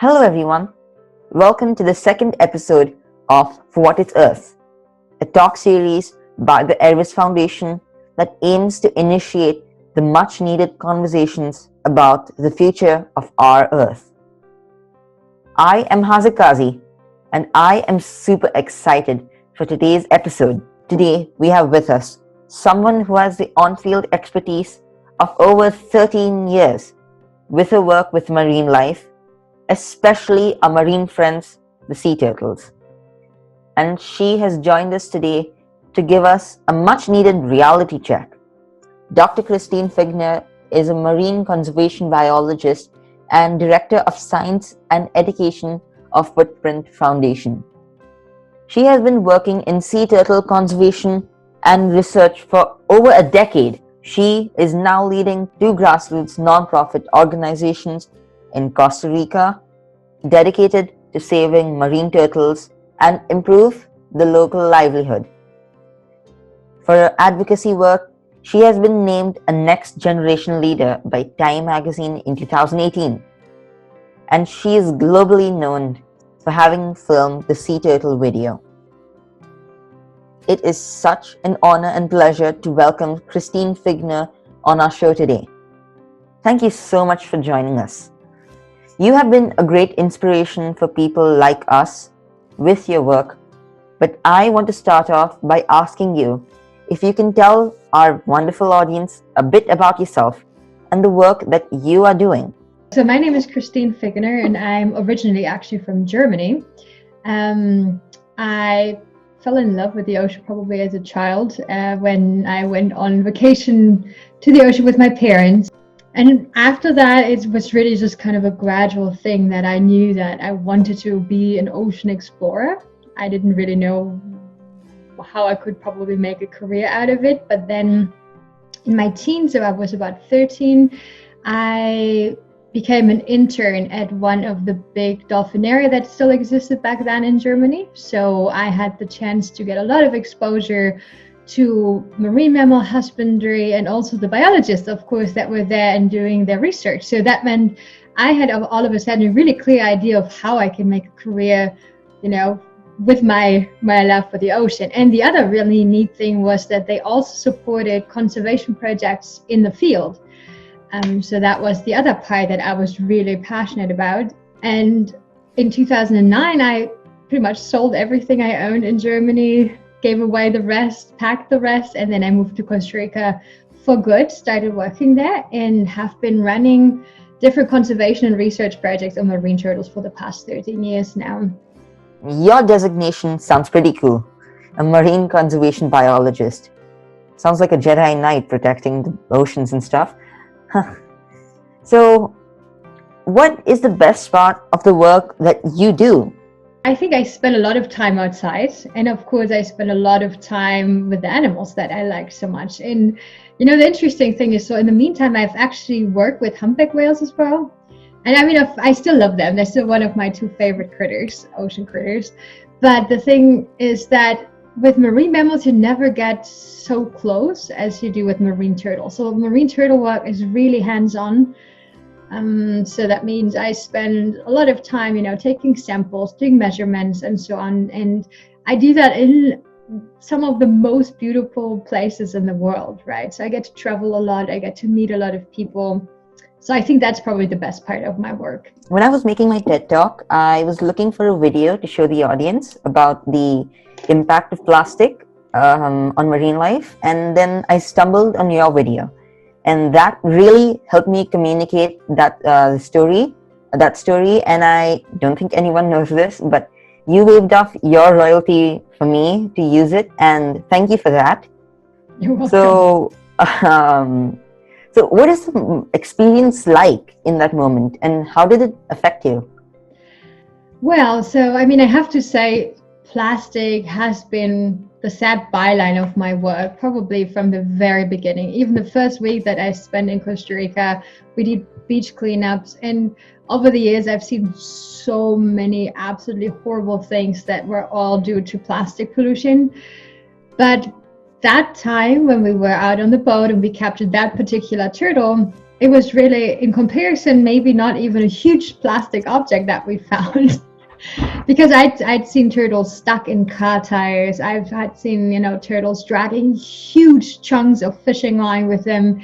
Hello everyone, welcome to the second episode of For What It's Earth, a talk series by the Airways Foundation that aims to initiate the much needed conversations about the future of our Earth. I am Haziq Kazi and I am super excited for today's episode. Today we have with us someone who has the on-field expertise of over 13 years with her work with marine life, especially our marine friends, the sea turtles. And she has joined us today to give us a much needed reality check. Dr. Christine Figgener is a marine conservation biologist and Director of Science and Education of Footprint Foundation. She has been working in sea turtle conservation and research for over a decade. She is now leading two grassroots nonprofit organizations in Costa Rica, dedicated to saving marine turtles and improve the local livelihood. For her advocacy work, she has been named a Next Generation Leader by Time magazine in 2018. And she is globally known for having filmed the sea turtle video. It is such an honor and pleasure to welcome Christine Figgener on our show today. Thank you so much for joining us. You have been a great inspiration for people like us with your work, but I want to start off by asking you if you can tell our wonderful audience a bit about yourself and the work that you are doing. So my name is Christine Figgener and I'm originally actually from Germany. I fell in love with the ocean probably as a child when I went on vacation to the ocean with my parents. And after that, it was really just kind of a gradual thing that I knew that I wanted to be an ocean explorer. I didn't really know how I could probably make a career out of it. But then in my teens, so I was about 13, I became an intern at one of the big dolphineria that still existed back then in Germany. So I had the chance to get a lot of exposure to marine mammal husbandry and also the biologists, of course, that were there and doing their research. So that meant I had all of a sudden a really clear idea of how I can make a career, with my love for the ocean. And the other really neat thing was that they also supported conservation projects in the field. So that was the other part that I was really passionate about. And in 2009, I pretty much sold everything I owned in Germany, gave away the rest, packed the rest, and then I moved to Costa Rica for good, started working there, and have been running different conservation and research projects on marine turtles for the past 13 years now. Your designation sounds pretty cool. A marine conservation biologist. Sounds like a Jedi Knight protecting the oceans and stuff. So, what is the best part of the work that you do? I think I spend a lot of time outside, and of course I spend a lot of time with the animals that I like so much. And the interesting thing is, so in the meantime, I've actually worked with humpback whales as well. And I mean, I still love them. They're still one of my two favorite critters, ocean critters. But the thing is that with marine mammals, you never get so close as you do with marine turtles. So marine turtle work is really hands-on. So that means I spend a lot of time, taking samples, doing measurements and so on. And I do that in some of the most beautiful places in the world, right? So I get to travel a lot. I get to meet a lot of people. So I think that's probably the best part of my work. When I was making my TED Talk, I was looking for a video to show the audience about the impact of plastic on marine life. And then I stumbled on your video. And that really helped me communicate that story. And I don't think anyone knows this, but you waived off your royalty for me to use it. And thank you for that. You're welcome. So what is the experience like in that moment? And how did it affect you? Well, so I mean, I have to say, plastic has been the sad byline of my work, probably from the very beginning. Even the first week that I spent in Costa Rica, we did beach cleanups. And over the years, I've seen so many absolutely horrible things that were all due to plastic pollution. But that time when we were out on the boat and we captured that particular turtle, it was really, in comparison, maybe not even a huge plastic object that we found. Because I'd seen turtles stuck in car tires. I'd seen, turtles dragging huge chunks of fishing line with them.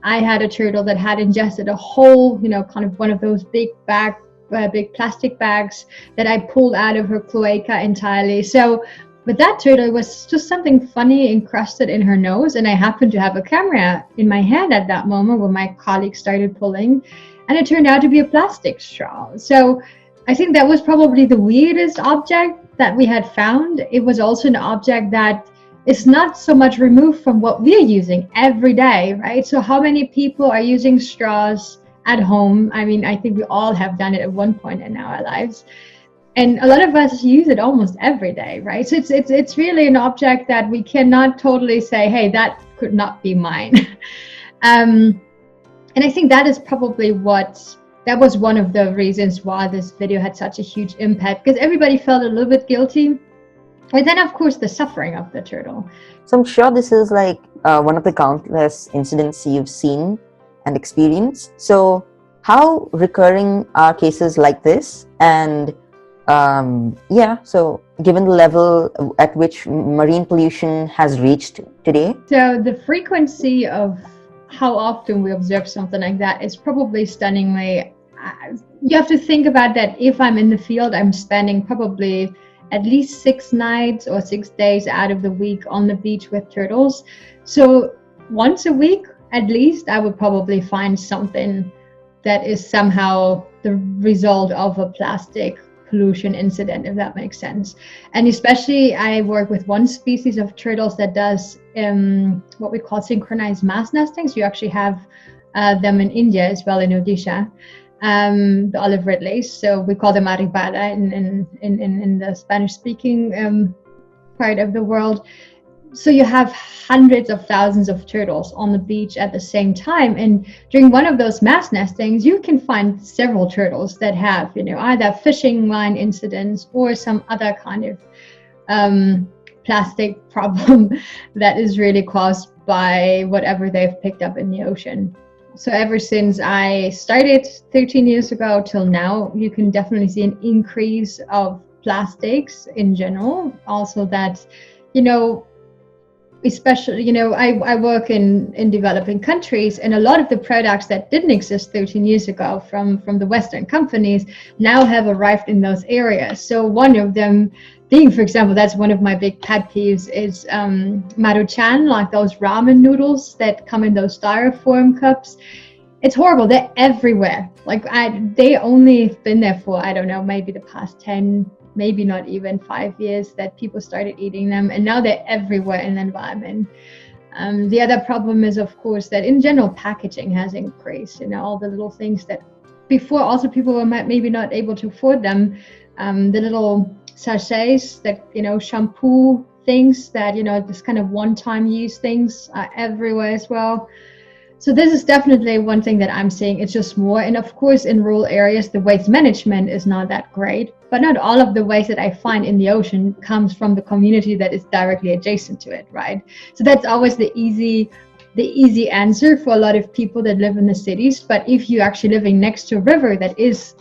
I had a turtle that had ingested a whole, kind of one of those big plastic bags that I pulled out of her cloaca entirely. So with that turtle, it was just something funny encrusted in her nose, and I happened to have a camera in my hand at that moment when my colleague started pulling, and it turned out to be a plastic straw. So I think that was probably the weirdest object that we had found. It was also an object that is not so much removed from what we're using every day, right? So how many people are using straws at home? I mean, I think we all have done it at one point in our lives. And a lot of us use it almost every day, right? So it's really an object that we cannot totally say, hey, that could not be mine. And I think that is probably that was one of the reasons why this video had such a huge impact, because everybody felt a little bit guilty. And then, of course, the suffering of the turtle. So I'm sure this is like one of the countless incidents you've seen and experienced. So how recurring are cases like this? And so given the level at which marine pollution has reached today? So the frequency of how often we observe something like that is probably stunningly. You have to think about that. If I'm in the field, I'm spending probably at least 6 nights or 6 days out of the week on the beach with turtles. So once a week, at least, I would probably find something that is somehow the result of a plastic pollution incident, if that makes sense. And especially I work with one species of turtles that does what we call synchronized mass nesting. So you actually have them in India as well, in Odisha, the olive ridleys. So we call them arribada in the Spanish-speaking part of the world. So you have hundreds of thousands of turtles on the beach at the same time. And during one of those mass nestings, you can find several turtles that have, either fishing line incidents or some other kind of plastic problem that is really caused by whatever they've picked up in the ocean. So ever since I started 13 years ago till now, you can definitely see an increase of plastics in general. Also that, especially, I work in developing countries, and a lot of the products that didn't exist 13 years ago from the Western companies now have arrived in those areas. So one of them being, for example, that's one of my big pet peeves, is maruchan, like those ramen noodles that come in those styrofoam cups. It's horrible. They're everywhere. Like they only been there for, I don't know, maybe the past 10, maybe not even 5 years that people started eating them, and now they're everywhere in the environment. The other problem is, of course, that in general packaging has increased. All the little things that before also people were maybe not able to afford them. The little sachets that, shampoo things that, this kind of one-time use things are everywhere as well. So this is definitely one thing that I'm seeing. It's just more. And of course, in rural areas, the waste management is not that great. But not all of the waste that I find in the ocean comes from the community that is directly adjacent to it, right? So that's always the easy answer for a lot of people that live in the cities. But if you're actually living next to a river that is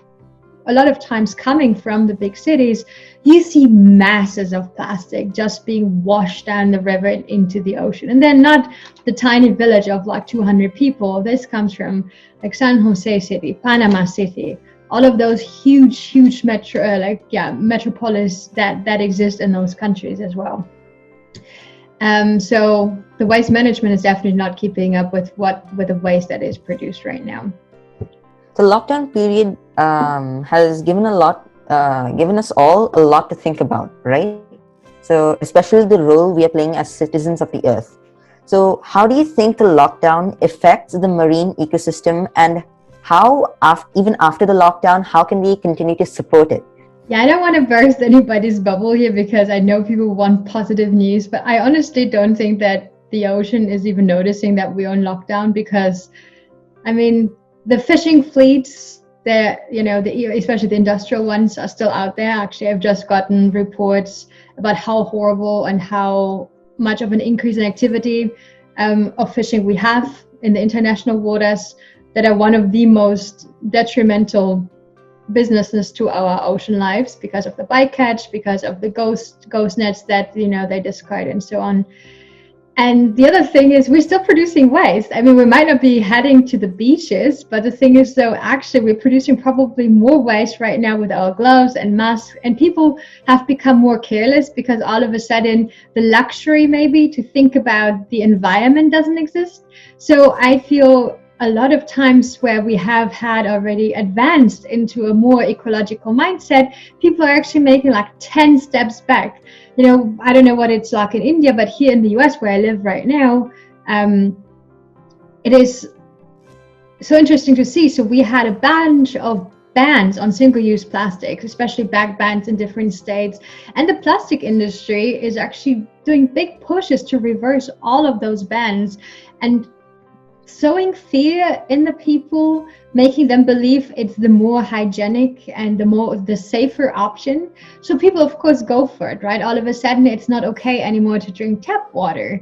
a lot of times coming from the big cities, you see masses of plastic just being washed down the river and into the ocean. And then not the tiny village of like 200 people. This comes from like San Jose City, Panama City, all of those huge metropolis that exist in those countries as well. So the waste management is definitely not keeping up with the waste that is produced right now. The lockdown period has given us all a lot to think about, right? So especially the role we are playing as citizens of the earth. So how do you think the lockdown affects the marine ecosystem, and how, even after the lockdown, how can we continue to support it? Yeah, I don't want to burst anybody's bubble here because I know people want positive news, but I honestly don't think that the ocean is even noticing that we're on lockdown, because, I mean, the fishing fleets, especially the industrial ones, are still out there. Actually, I've just gotten reports about how horrible and how much of an increase in activity of fishing we have in the international waters. that are one of the most detrimental businesses to our ocean lives because of the bycatch, because of the ghost nets that they discard and so on. And the other thing is we're still producing waste. I mean, we might not be heading to the beaches, but the thing is, though, actually we're producing probably more waste right now with our gloves and masks. And people have become more careless because all of a sudden the luxury maybe to think about the environment doesn't exist. So I feel a lot of times where we have had already advanced into a more ecological mindset, people are actually making like 10 steps back. I don't know what it's like in India, but here in the US where I live right now, it is so interesting to see. So we had a bunch of bans on single-use plastics, especially bag bans in different states. And the plastic industry is actually doing big pushes to reverse all of those bans and sowing fear in the people, making them believe it's the more hygienic and the safer option. So people, of course, go for it, right? All of a sudden, it's not okay anymore to drink tap water,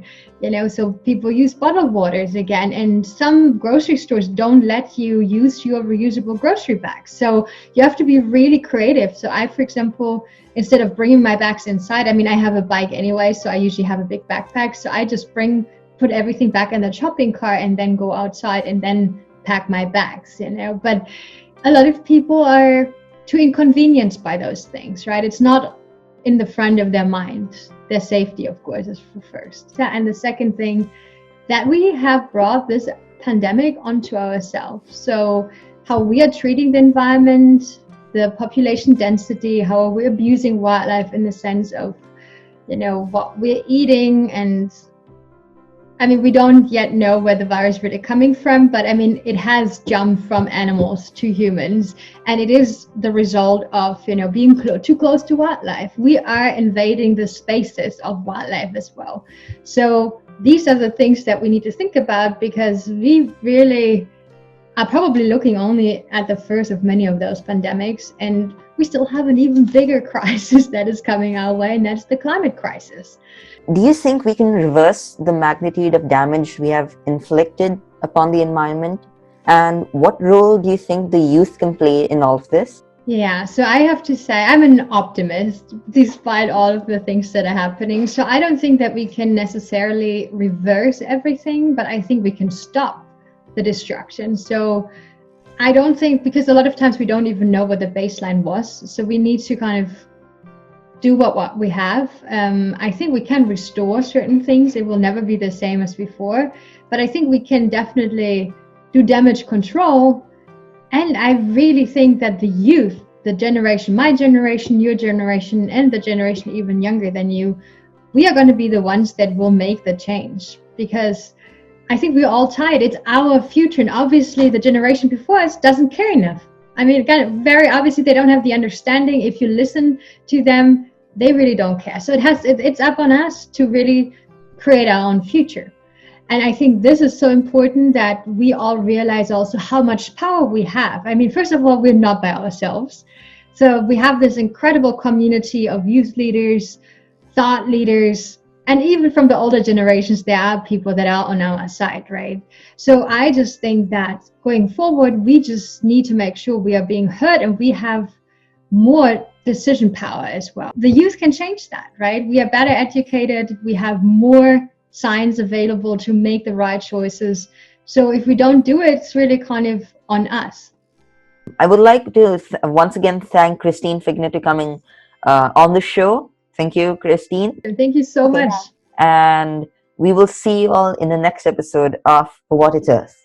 so people use bottled waters again. And some grocery stores don't let you use your reusable grocery bags. So you have to be really creative. So I, for example, instead of bringing my bags inside, I mean, I have a bike anyway, so I usually have a big backpack. So I just put everything back in the shopping cart and then go outside and then pack my bags, But a lot of people are too inconvenienced by those things, right? It's not in the front of their mind. Their safety, of course, is first. And the second thing, that we have brought this pandemic onto ourselves. So how we are treating the environment, the population density, how we're abusing wildlife in the sense of, what we're eating. And I mean, we don't yet know where the virus really coming from, but I mean, it has jumped from animals to humans, and it is the result of, being too close to wildlife. We are invading the spaces of wildlife as well. So these are the things that we need to think about, because we really are probably looking only at the first of many of those pandemics, and we still have an even bigger crisis that is coming our way, and that's the climate crisis. Do you think we can reverse the magnitude of damage we have inflicted upon the environment? And what role do you think the youth can play in all of this? Yeah, so I have to say I'm an optimist despite all of the things that are happening. So I don't think that we can necessarily reverse everything, but I think we can stop the destruction. So I don't think, because a lot of times we don't even know what the baseline was. So we need to kind of do what we have. I think we can restore certain things. It will never be the same as before, but I think we can definitely do damage control. And I really think that the youth, the generation, my generation, your generation, and the generation even younger than you, we are going to be the ones that will make the change, because I think we're all tired. It's our future, and obviously the generation before us doesn't care enough. I mean, very obviously they don't have the understanding. If you listen to them, they really don't care. So it's up on us to really create our own future. And I think this is so important that we all realize also how much power we have. I mean, first of all, we're not by ourselves. So we have this incredible community of youth leaders, thought leaders, and even from the older generations, there are people that are on our side, right? So I just think that going forward, we just need to make sure we are being heard and we have more decision power as well. The youth can change that, right? We are better educated. We have more science available to make the right choices. So if we don't do it, it's really kind of on us. I would like to once again thank Christine Figgener to coming on the show. Thank you, Christine. Thank you so much. And we will see you all in the next episode of For What It Is.